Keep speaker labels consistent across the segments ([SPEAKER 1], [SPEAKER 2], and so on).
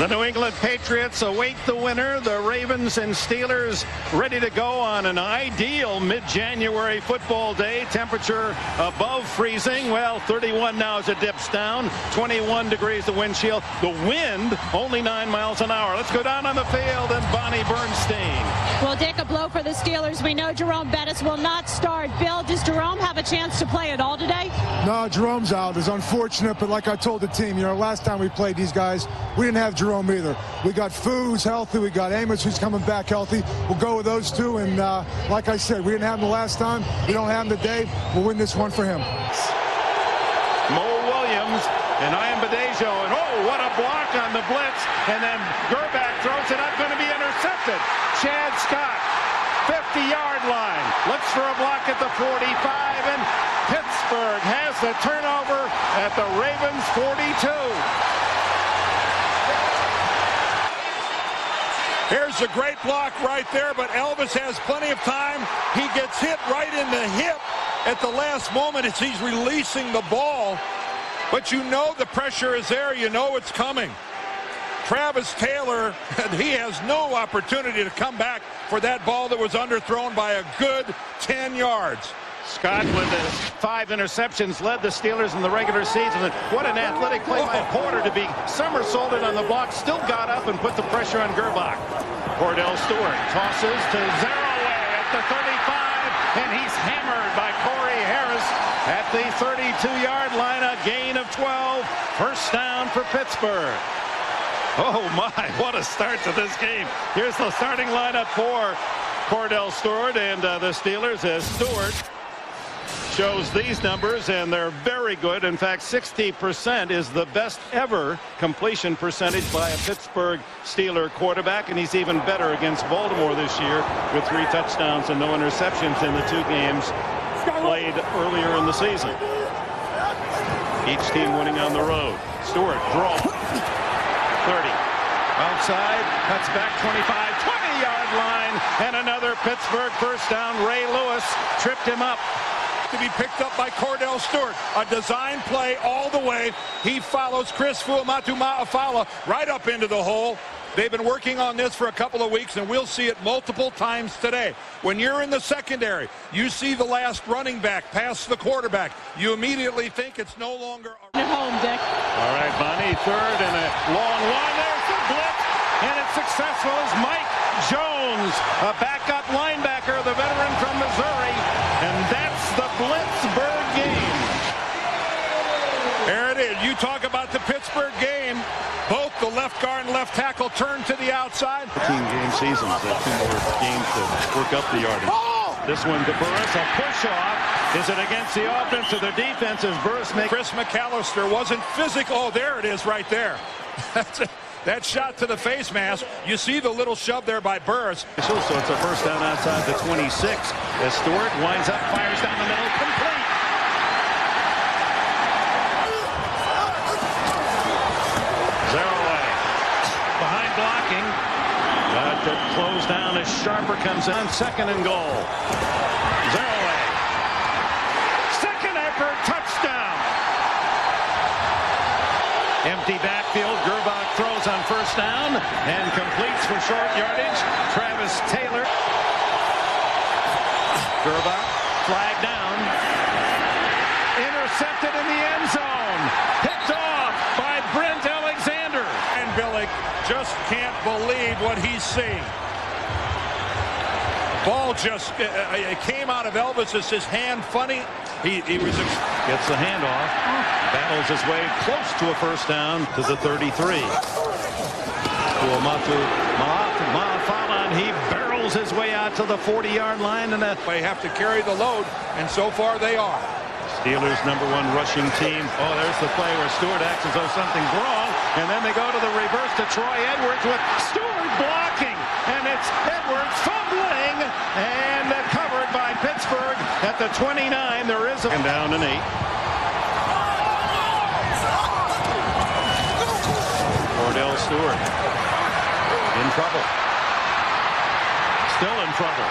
[SPEAKER 1] The New England Patriots await the winner. The Ravens and Steelers ready to go on an ideal mid-January football day. Temperature above freezing. Well, 31 now as it dips down. 21 degrees the wind chill. The wind only 9 miles an hour. Let's go down on the field and Bonnie Bernstein.
[SPEAKER 2] Well, Dick, a blow for the Steelers. We know Jerome Bettis will not start. Bill, does Jerome have a chance to play at all today?
[SPEAKER 3] No, Jerome's out. It's unfortunate, but like I told the team, last time we played these guys, we didn't have Jerome either. We got Fu, who's healthy. We got Amos, who's coming back healthy. We'll go with those two. And like I said, we didn't have him the last time. We don't have him today. We'll win this one for him.
[SPEAKER 1] Mo Williams and Ian Badejo. And oh, what a block on the blitz. And then Gerback throws it up, going to be intercepted. Chad Scott, 50-yard line. Looks for a block at the 45. And Pittsburgh has the turnover at the Ravens 42.
[SPEAKER 4] Here's a great block right there, but Elvis has plenty of time. He gets hit right in the hip at the last moment as he's releasing the ball. But you know the pressure is there. You know it's coming. Travis Taylor, he has no opportunity to come back for that ball that was underthrown by a good 10 yards.
[SPEAKER 1] Scott, with his 5 interceptions, led the Steelers in the regular season. What an athletic play by Porter to be somersaulted on the block. Still got up and put the pressure on Gerbach. Kordell Stewart tosses to Zaraway at the 35, and he's hammered by Corey Harris at the 32-yard line. A gain of 12. First down for Pittsburgh. Oh, my, what a start to this game. Here's the starting lineup for Kordell Stewart and the Steelers as Stewart shows these numbers, and they're very good. In fact, 60% is the best ever completion percentage by a Pittsburgh Steeler quarterback, and he's even better against Baltimore this year with 3 touchdowns and no interceptions in the 2 games played earlier in the season. Each team winning on the road. Stewart draw 30 outside, cuts back 25, 20-yard line, and another Pittsburgh first down. Ray Lewis tripped him up.
[SPEAKER 4] To be picked up by Kordell Stewart. A design play all the way. He follows Chris Fuamatu-Ma'afala right up into the hole. They've been working on this for a couple of weeks, and we'll see it multiple times today. When you're in the secondary, you see the last running back pass the quarterback. You immediately think it's no longer
[SPEAKER 2] at home, Dick.
[SPEAKER 1] All right, Bonnie, third and a long one. There's the blitz, and it's successful as Mike Jones, a backup linebacker, the veteran from Missouri, and that's the Blitzburgh game.
[SPEAKER 4] There it is. You talk about the Pittsburgh game. Both the left guard and left tackle turn to the outside.
[SPEAKER 1] 14-game seasons, 2 more games to work up the yardage. This one to Burris, a push-off. Is it against the offense or the defense as Burris makes...
[SPEAKER 4] Chris McAllister wasn't physical. Oh, there it is right there. That shot to the face mask. You see the little shove there by Burris.
[SPEAKER 1] So it's a first down outside the 26 as Stewart winds up, fires down the middle, complete. Zaraway behind blocking. Got to close down as Sharper comes in. 2nd and goal. Zaraway. Second effort, touchdown. Empty backfield. Gerbach throws on first down and completes for short yardage. Travis Taylor. Gerbach, flag down. Intercepted in the end zone. Picked off by Brent Alexander.
[SPEAKER 4] And Billick just can't believe what he's seeing. Ball just it came out of Elvis's his hand funny. He
[SPEAKER 1] gets the handoff, battles his way close to a first down to the 33. Fuamatu-Ma'afala, and he barrels his way out to the 40-yard line, and
[SPEAKER 4] they have to carry the load, and so far they are.
[SPEAKER 1] Steelers' #1 rushing team. Oh, there's the play where Stewart acts as though something's wrong, and then they go to the reverse to Troy Edwards with Stewart blocking, and it's Edwards fumbling, and covered by Pittsburgh at the 29. There is a down and 8. Kordell Stewart in trouble. Still in trouble.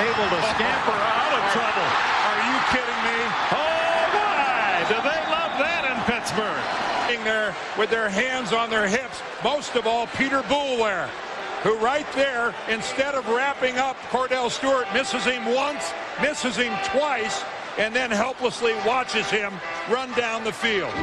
[SPEAKER 1] Able to scamper out of trouble.
[SPEAKER 4] Are you kidding me?
[SPEAKER 1] Oh, boy, do they love that in Pittsburgh.
[SPEAKER 4] there with their hands on their hips. Most of all, Peter Boulware, who right there, instead of wrapping up Kordell Stewart, misses him once, misses him twice, and then helplessly watches him run down the field.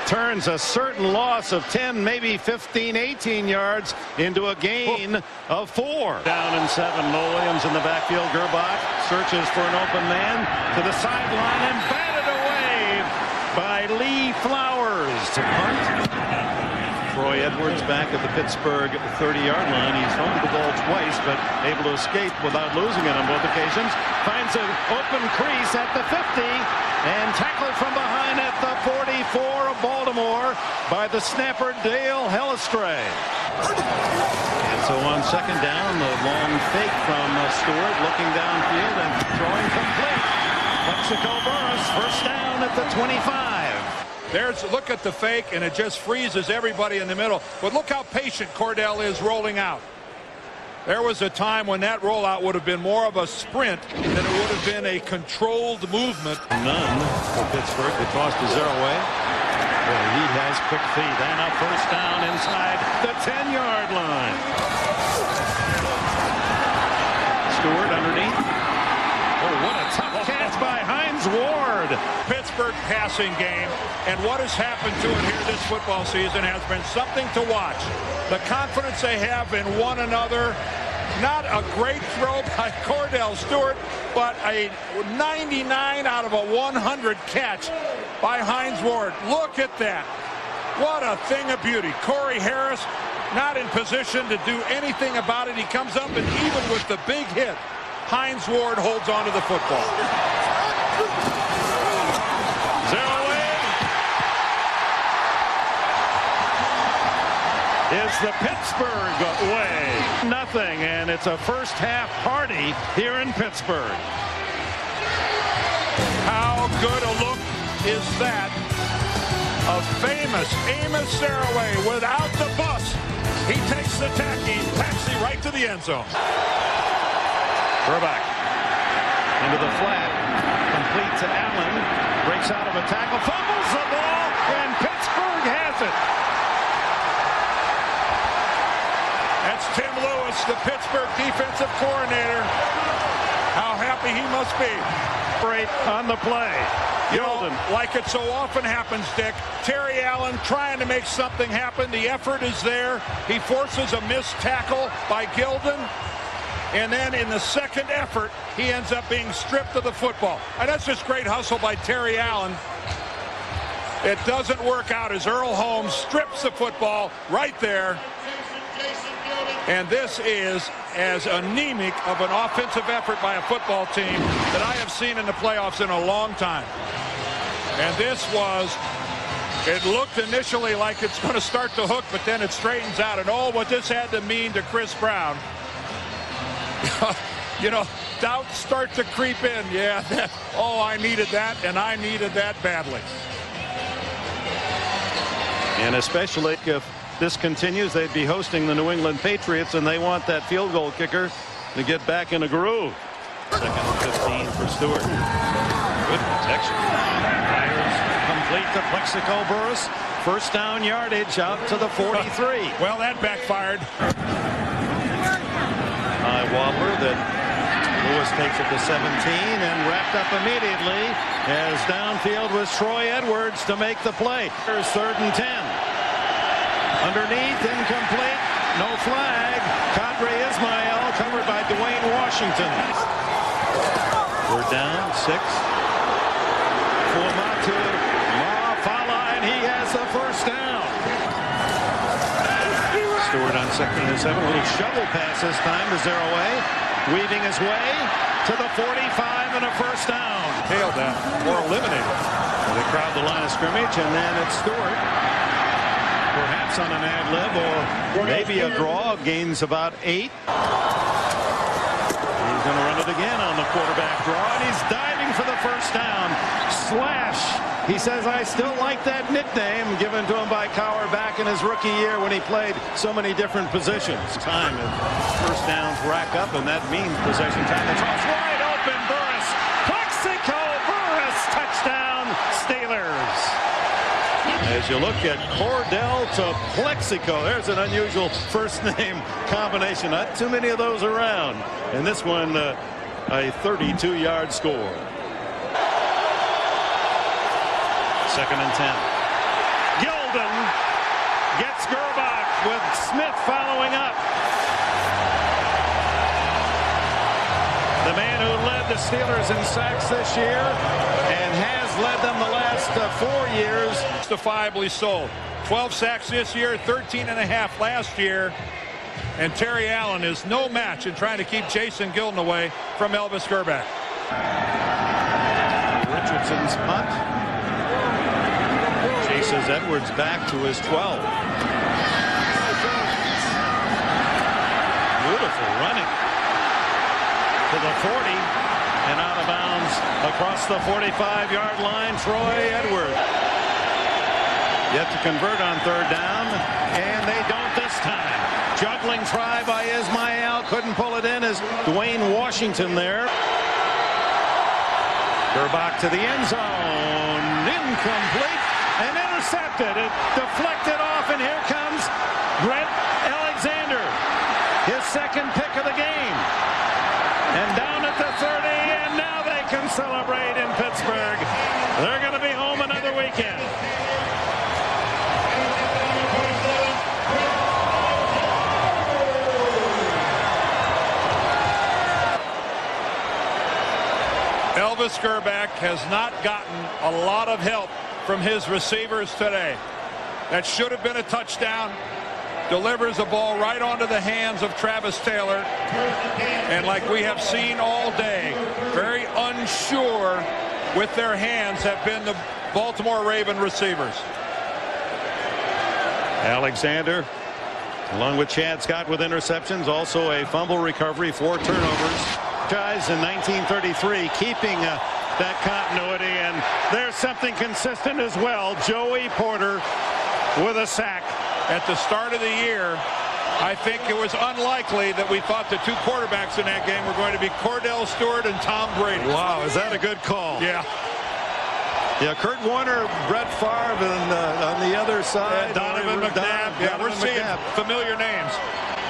[SPEAKER 1] Turns a certain loss of 10, maybe 15, 18 yards into a gain of 4. Down and 7. Mo Williams in the backfield. Gerbach searches for an open man to the sideline and batted away by Lee Flowers to punt. Troy Edwards back at the Pittsburgh 30-yard line. He's fumbled the ball twice, but able to escape without losing it on both occasions. Finds an open crease at the 50 and tackled from behind at the 44 of Baltimore by the snapper Dale Hellestray. And so on second down, the long fake from Stewart looking downfield and throwing complete. Plexico Burris first down at the 25.
[SPEAKER 4] Look at the fake, and it just freezes everybody in the middle. But look how patient Kordell is rolling out. There was a time when that rollout would have been more of a sprint than it would have been a controlled movement.
[SPEAKER 1] None for Pittsburgh. The toss to Zeraway. Well, he has quick feet. And a first down inside the 10-yard line. Stewart underneath. Oh, what a tough catch by Hines Ward.
[SPEAKER 4] Pittsburgh passing game, and what has happened to it here this football season has been something to watch. The confidence they have in one another. Not a great throw by Kordell Stewart, but a 99 out of a 100 catch by Hines Ward. Look at that. What a thing of beauty. Corey Harris not in position to do anything about it. He comes up, and even with the big hit, Hines Ward holds on to the football.
[SPEAKER 1] Is the Pittsburgh way. Nothing, and it's a first half party here in Pittsburgh.
[SPEAKER 4] How good a look is that of famous Amos Zeraway without the bus. He takes the taxi right to the end zone.
[SPEAKER 1] Gerbach into the flat, complete to Allen, breaks out of a tackle, fumbles the ball, and Pittsburgh has it.
[SPEAKER 4] That's Tim Lewis, the Pittsburgh defensive coordinator. How happy he must be.
[SPEAKER 1] Right on the play.
[SPEAKER 4] You know, like it so often happens, Dick, Terry Allen trying to make something happen. The effort is there. He forces a missed tackle by Gilden. And then in the second effort, he ends up being stripped of the football. And that's just great hustle by Terry Allen. It doesn't work out as Earl Holmes strips the football right there. And this is as anemic of an offensive effort by a football team that I have seen in the playoffs in a long time. And this was, it looked initially like it's going to start to hook, but then it straightens out. And oh, what this had to mean to Chris Brown. You know, doubts start to creep in. Yeah, oh, I needed that, and I needed that badly.
[SPEAKER 1] And especially if this continues, they'd be hosting the New England Patriots, and they want that field goal kicker to get back in a groove. Second and 15 for Stewart. Good protection. Fires complete to Plexico Burris. First down yardage out to the 43.
[SPEAKER 4] Well, that backfired.
[SPEAKER 1] High wobbler that Lewis takes it to 17 and wrapped up immediately as downfield was Troy Edwards to make the play. Here's 3rd and 10. Underneath, incomplete, no flag. Kadri Ismail covered by Dwayne Washington. We're down 6. For Mafala, and he has the first down. Stewart on 2nd and 7. A little shovel pass this time to Zeraway. Weaving his way to the 45 and a first down.
[SPEAKER 4] Tailed that or eliminated.
[SPEAKER 1] They crowd the line of scrimmage, and then it's Stewart. Perhaps on an ad lib or maybe a draw. Gains about 8. He's going to run it again on the quarterback draw, and he's diving for the first down. Slash. He says, I still like that nickname given to him by Cowher back in his rookie year when he played so many different positions. Time if first downs rack up, and that means possession time. The toss wide open. Burris. Plexico Burris. Touchdown. Steelers. As you look at Kordell to Plexico, there's an unusual first name combination. Not too many of those around. And this one, a 32-yard score. 2nd and 10. Gilden gets Gerbach with Smith following up. The man who led the Steelers in sacks this year and has led them the last 4 years.
[SPEAKER 4] Justifiably so. 12 sacks this year, 13.5 last year. And Terry Allen is no match in trying to keep Jason Gilden away from Elvis Gerbach.
[SPEAKER 1] Richardson's punt. Chases Edwards back to his 12. Beautiful running to the 40 and out of bounds across the 45-yard line. Troy Edwards yet to convert on 3rd down, and they don't this time. Juggling try by Ismael, couldn't pull it in as Dwayne Washington there. Gerbach to the end zone, incomplete and intercepted. It deflected off, and here comes Brent Alexander, his 2nd pick of the game. And down at the 30, and now they can celebrate in Pittsburgh. They're going to be home another weekend.
[SPEAKER 4] Elvis Gerbach has not gotten a lot of help from his receivers today. That should have been a touchdown. Delivers the ball right onto the hands of Travis Taylor. And like we have seen all day, very unsure with their hands have been the Baltimore Raven receivers.
[SPEAKER 1] Alexander, along with Chad Scott with interceptions, also a fumble recovery, 4 turnovers. Guys in 1933 keeping that continuity, and there's something consistent as well. Joey Porter with a sack.
[SPEAKER 4] At the start of the year, I think it was unlikely that we thought the 2 quarterbacks in that game were going to be Kordell Stewart and Tom Brady.
[SPEAKER 1] Wow, is that a good call?
[SPEAKER 4] Yeah.
[SPEAKER 1] Yeah, Kurt Warner, Brett Favre, and on the other side,
[SPEAKER 4] Donovan McNabb. Yeah, we're seeing familiar names.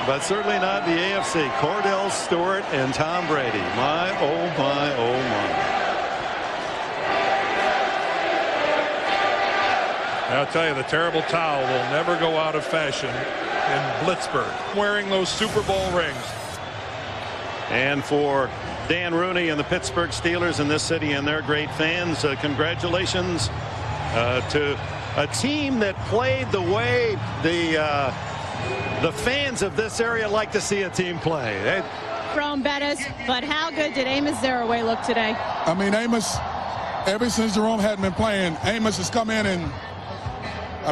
[SPEAKER 1] But certainly not the AFC. Kordell Stewart and Tom Brady. My, oh my, oh my.
[SPEAKER 4] I'll tell you, the terrible towel will never go out of fashion in Pittsburgh, wearing those Super Bowl rings.
[SPEAKER 1] And for Dan Rooney and the Pittsburgh Steelers in this city and their great fans, congratulations to a team that played the way the fans of this area like to see a team play.
[SPEAKER 2] Jerome Bettis, but how good did Amos Zaraway look today?
[SPEAKER 5] I mean, Amos, ever since Jerome hadn't been playing, Amos has come in and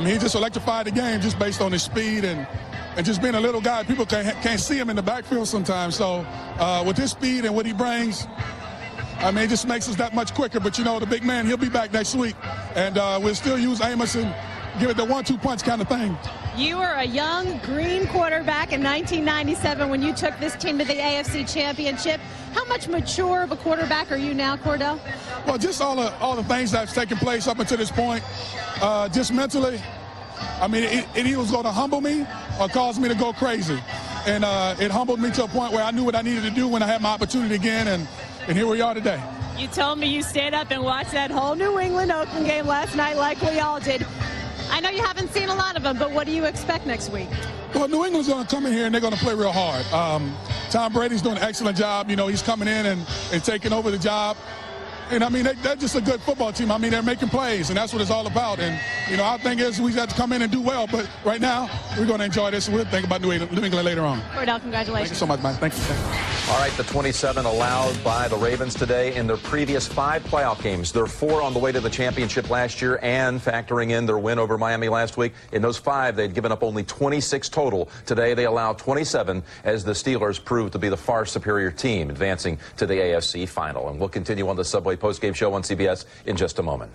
[SPEAKER 5] he just electrified the game just based on his speed and just being a little guy. People can't see him in the backfield sometimes. So with his speed and what he brings, it just makes us that much quicker. But, you know, the big man, he'll be back next week. And we'll still use Amos and give it the 1-2 punch kind of thing.
[SPEAKER 2] You were a young green quarterback in 1997 when you took this team to the AFC Championship. How much mature of a quarterback are you now, Kordell?
[SPEAKER 5] Well, just all the things that's taken place up until this point, just mentally, it was going to humble me or cause me to go crazy. And it humbled me to a point where I knew what I needed to do when I had my opportunity again, and here we are today.
[SPEAKER 2] You told me you stayed up and watched that whole New England-Oakland game last night like we all did. I know you haven't seen a lot of them, but what do you expect next week?
[SPEAKER 5] Well, New England's going to come in here and they're going to play real hard. Tom Brady's doing an excellent job. You know, he's coming in and taking over the job. And, they're just a good football team. They're making plays, and that's what it's all about. And, our thing is we have to come in and do well. But right now, we're going to enjoy this. We'll think about New England later on.
[SPEAKER 2] Kordell, congratulations.
[SPEAKER 5] Thank you so much, man. Thank you.
[SPEAKER 6] All right, the 27 allowed by the Ravens today in their previous 5 playoff games. They're 4 on the way to the championship last year, and factoring in their win over Miami last week. In those 5, they'd given up only 26 total. Today, they allowed 27 as the Steelers proved to be the far superior team, advancing to the AFC final. And we'll continue on the Subway postgame show on CBS in just a moment.